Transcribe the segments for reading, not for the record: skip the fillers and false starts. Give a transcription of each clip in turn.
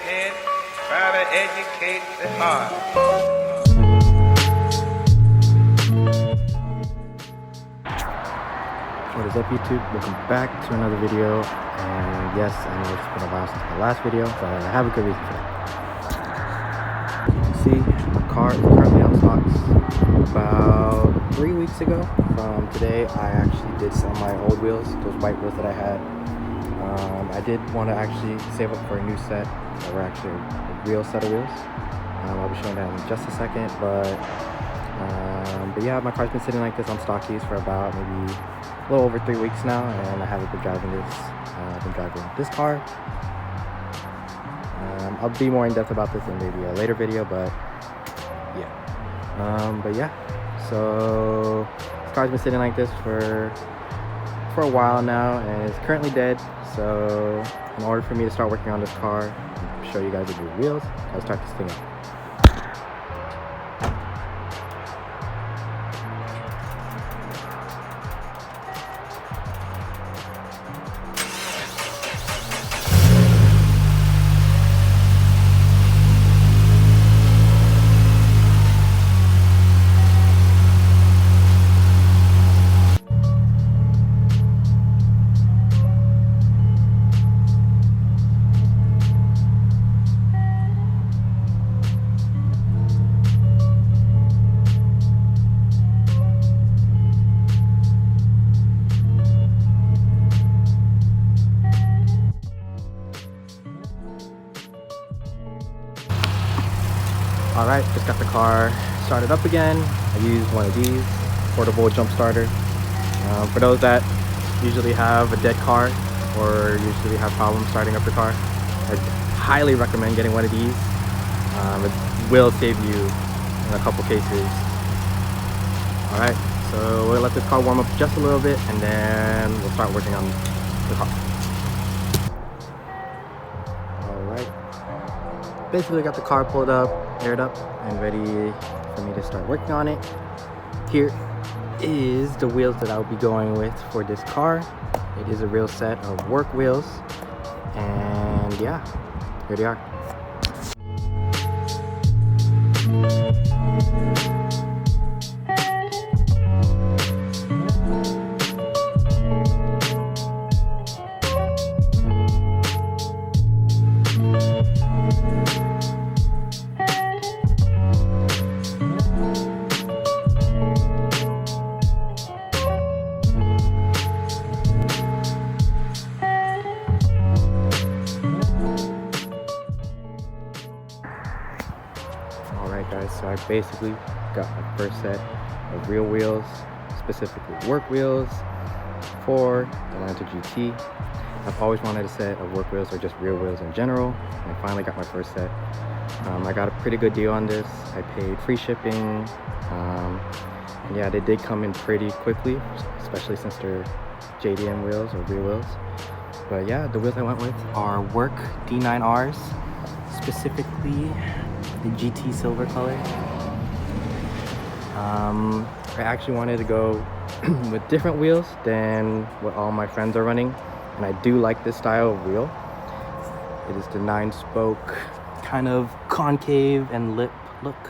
education, try to educate the heart. What is up, YouTube? Welcome back to another video. And yes, I know it's been a while since my last video, but I have a good reason for that. You can see my car is currently on stocks. About 3 weeks ago from today, I actually did sell my old wheels, those white wheels that I had. I did want to actually save up for a new set, or actually a real set of wheels. I'll be showing that in just a second, but yeah, my car's been sitting like this on stockies for about maybe a little over 3 weeks now, and I haven't been driving this. I've been driving this car. I'll be more in depth about this in maybe a later video, but yeah. So this car's been sitting like this for a while now, and it's currently dead. So in order for me to start working on this car and show you guys the new wheels, I'll start this thing up. Alright, just got the car started up again. I used one of these, portable jump starter. For those that usually have a dead car or usually have problems starting up your car, I highly recommend getting one of these. It will save you in a couple cases. Alright, so we'll let this car warm up just a little bit, and then we'll start working on the car. Alright, basically got the car pulled up, aired up, and ready for me to start working on it. Here is the wheels that I'll be going with for this car. It is a real set of work wheels, and yeah, here they are. Alright guys, so I basically got my first set of real wheels, specifically work wheels for the Lancer GT. I've always wanted a set of work wheels or just real wheels in general, and I finally got my first set. I got a pretty good deal on this. I paid free shipping, and yeah, they did come in pretty quickly, especially since they're JDM wheels or real wheels. But yeah, the wheels I went with are work D9Rs, specifically the GT Silver color. I actually wanted to go with different wheels than what all my friends are running, and I do like this style of wheel. It is the 9-spoke kind of concave and lip look.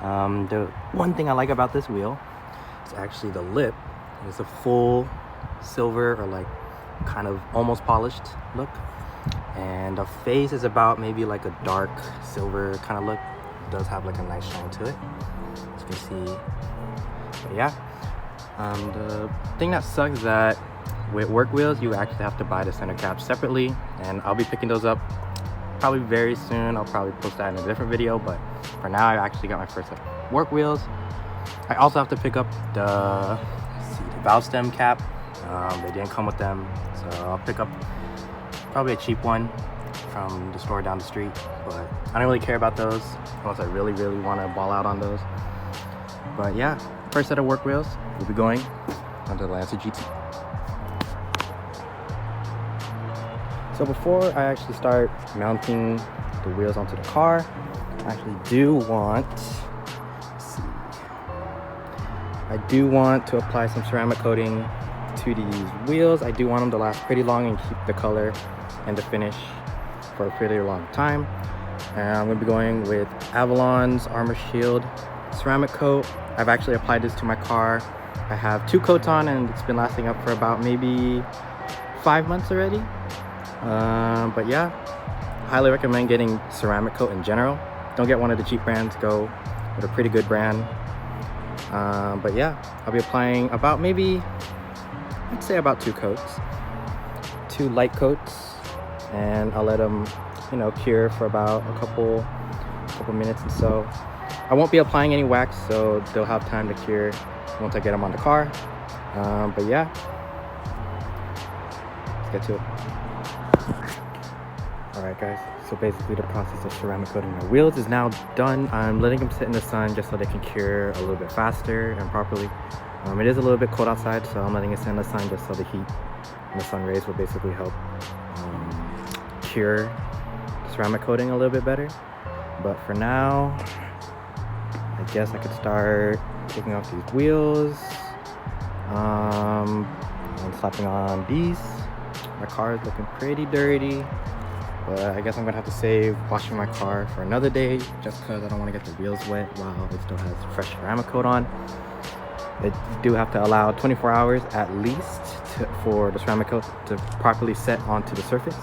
The one thing I like about this wheel is actually the lip. It's a full silver, or like kind of almost polished look, and the face is about maybe like a dark silver kind of look. It does have like a nice shine to it, as you can see. But yeah, the thing that sucks is that with work wheels you actually have to buy the center caps separately, and I'll be picking those up probably very soon. I'll probably post that in a different video, but for now I actually got my first set of work wheels. I also have to pick up the valve stem cap. They didn't come with them, so I'll pick up probably a cheap one from the store down the street, but I don't really care about those unless I really want to ball out on those. But yeah, first set of work wheels will be going onto the Lancer GT. So before I actually start mounting the wheels onto the car, I actually do want, I do want to apply some ceramic coating to these wheels. I do want them to last pretty long and keep the color and the finish for a pretty long time. And I'm going to be going with Avalon's Armor Shield ceramic coat. I've actually applied this to my car. I have 2 coats on and it's been lasting up for about maybe 5 months already. But yeah, highly recommend getting ceramic coat in general. Don't get one of the cheap brands, go with a pretty good brand. But yeah, I'll be applying about maybe, I'd say about 2 coats, 2 light coats, and I'll let them, you know, cure for about a couple minutes and so. I won't be applying any wax, so they'll have time to cure once I get them on the car. But yeah, let's get to it. Alright guys, so basically the process of ceramic coating my wheels is now done. I'm letting them sit in the sun just so they can cure a little bit faster and properly. It is a little bit cold outside, so I'm letting it sit in the sun just so the heat and the sun rays will basically help cure the ceramic coating a little bit better. But for now, I guess I could start taking off these wheels and slapping on these. My car is looking pretty dirty, but I guess I'm gonna have to save washing my car for another day just because I don't want to get the wheels wet while it still has fresh ceramic coat on. They do have to allow 24 hours at least for the ceramic coat to properly set onto the surface.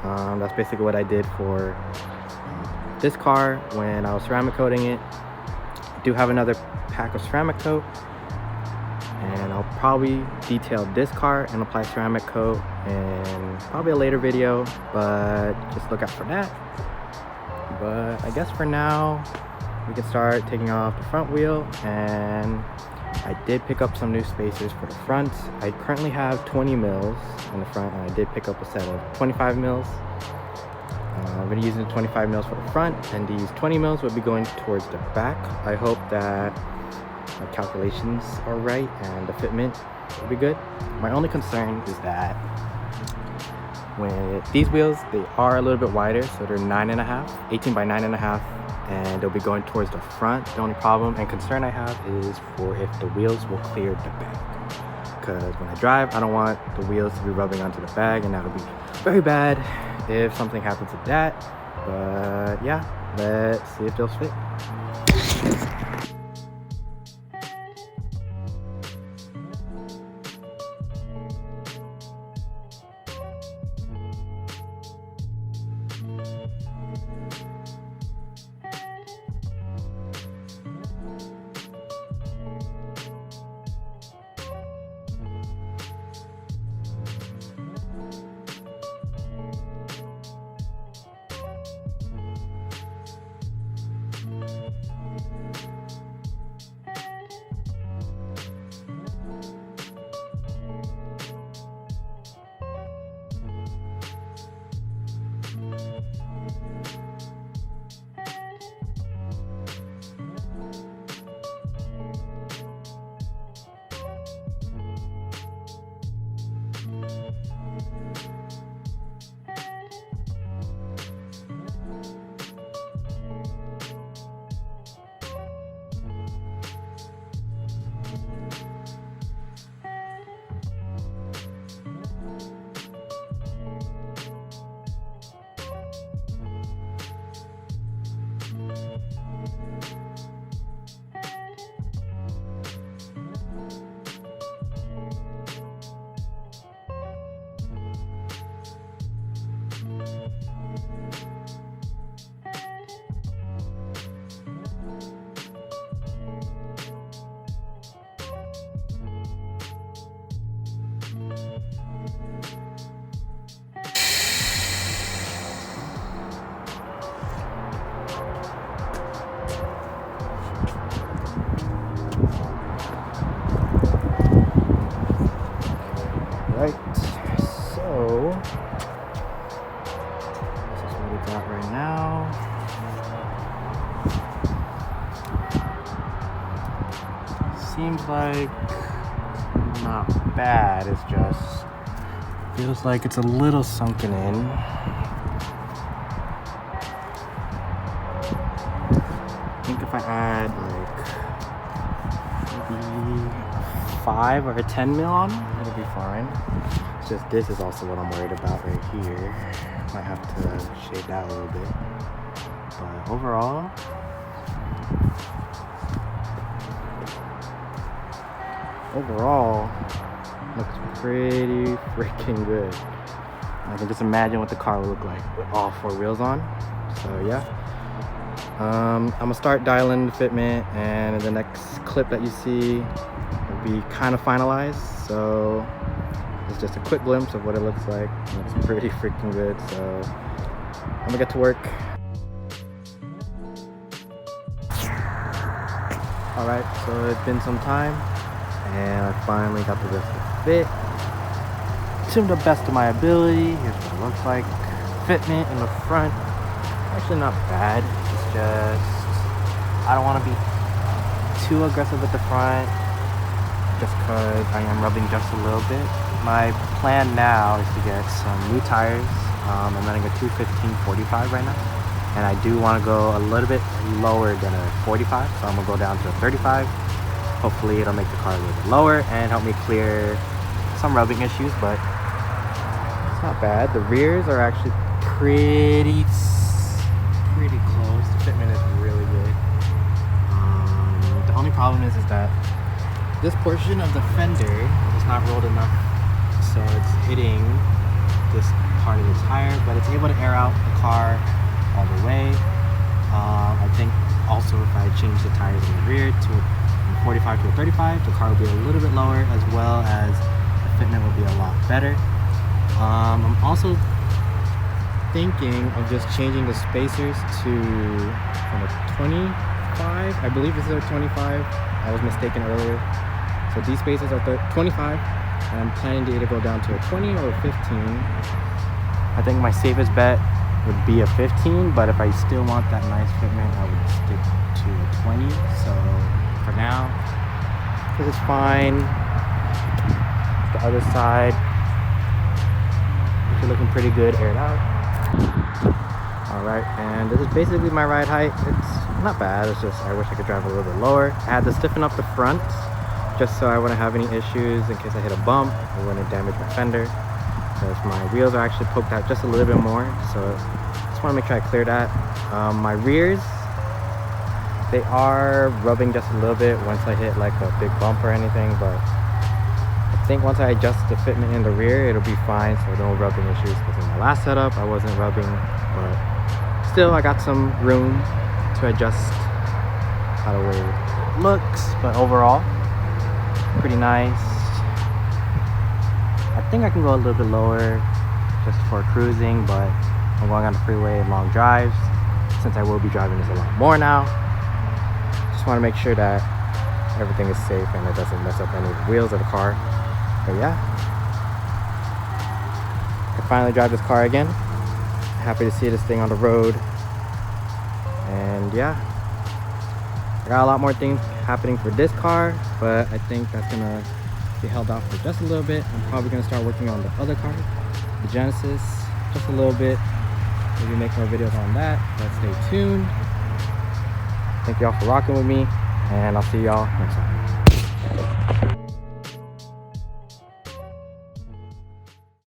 That's basically what I did for this car when I was ceramic coating it. I do have another pack of ceramic coat, and I'll probably detail this car and apply ceramic coat in probably a later video, but just look out for that. But I guess for now we can start taking off the front wheel, and I did pick up some new spacers for the front. I currently have 20 mils in the front, and I did pick up a set of 25 mils. I'm going to use the 25 mils for the front, and these 20 mils will be going towards the back. I hope that my calculations are right and the fitment will be good. My only concern is that with these wheels, they are a little bit wider, so they're 9.5, 18 by 9.5, and they'll be going towards the front. The only problem and concern I have is for if the wheels will clear the bag, because when I drive, I don't want the wheels to be rubbing onto the bag, and that would be very bad if something happens to that. But yeah, let's see if they'll fit. Right, so this is what we got right now. Seems like not bad, it's just feels like it's a little sunken in. I think if I add like maybe 5 or a 10 mil on, it'll be fine. Just this is also what I'm worried about right here. Might have to shade that a little bit. But overall, looks pretty freaking good. I can just imagine what the car will look like with all 4 wheels on. So yeah, I'm gonna start dialing the fitment, and in the next clip that you see will be kind of finalized. So it's just a quick glimpse of what it looks like. It's pretty freaking good. So I'm gonna get to work. All right, so it's been some time, and I finally got the rest of the fit to the best of my ability. Here's what it looks like. Fitment in the front, actually not bad. It's just I don't want to be too aggressive at the front, just because I am rubbing just a little bit. My plan now is to get some new tires. I'm running a 215/45 right now, and I do want to go a little bit lower than a 45, so I'm gonna go down to a 35. Hopefully it'll make the car a little bit lower and help me clear some rubbing issues, but it's not bad. The rears are actually pretty close. The fitment is really good. The only problem is that this portion of the fender is not rolled enough, so it's hitting this part of the tire, but it's able to air out the car all the way. I think also if I change the tires in the rear to a 45 to a 35, the car will be a little bit lower, as well as the fitment will be a lot better. I'm also thinking of just changing the spacers to from a 25. I believe this is a 25. I was mistaken earlier. So these spacers are 25, and I'm planning to either go down to a 20 or a 15. I think my safest bet would be a 15, but if I still want that nice fitment, I would stick to a 20. So for now, this is fine. The other side, it's looking pretty good, aired out. Alright, and this is basically my ride height. It's not bad, it's just I wish I could drive a little bit lower. I had to stiffen up the front just so I wouldn't have any issues in case I hit a bump. It wouldn't damage my fender, because my wheels are actually poked out just a little bit more. So just want to make sure I clear that. My rears, they are rubbing just a little bit once I hit like a big bump or anything, but I think once I adjust the fitment in the rear, it'll be fine, so no rubbing issues. Because in my last setup, I wasn't rubbing, but still I got some room to adjust how the way it looks. But overall, pretty nice. I think I can go a little bit lower just for cruising, but I'm going on the freeway and long drives, since I will be driving this a lot more now. Just want to make sure that everything is safe and it doesn't mess up any of the wheels of the car. But yeah, I finally drive this car again. Happy to see this thing on the road. And yeah, I got a lot more things happening for this car, but I think that's gonna be held off for just a little bit. I'm probably gonna start working on the other car, the Genesis, just a little bit. Maybe make more videos on that, but stay tuned. Thank y'all for rocking with me, and I'll see y'all next time.